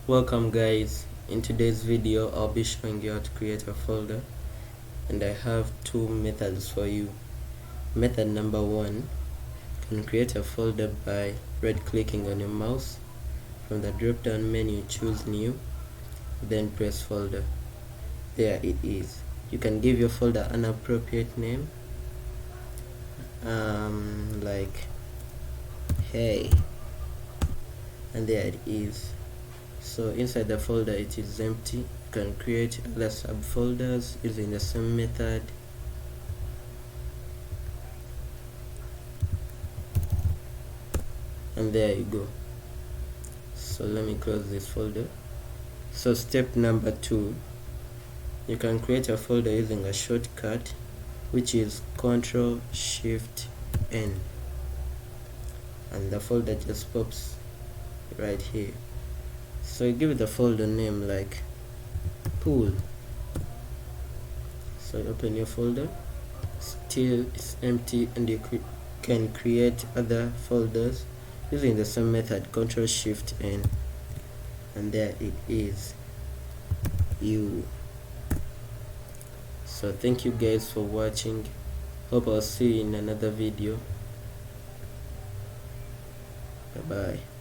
Welcome guys. In today's video I'll be showing you how to create a folder, and I have two methods for you. Method number one, you can create a folder by right clicking on your mouse. From the drop down menu choose new, then press folder. There it is. You can give your folder an appropriate name, like hey, and there it is. So inside the folder it is empty. You can create other subfolders using the same method. And there you go. So let me close this folder. So step number two, you can create a folder using a shortcut, which is Ctrl+Shift+N, and the folder just pops right here. So you give the folder name like pool. So you open your folder, still it's empty, and you can create other folders using the same method, Ctrl+Shift+N, and there it is, you. So thank you guys for watching. Hope I'll see you in another video. Bye bye.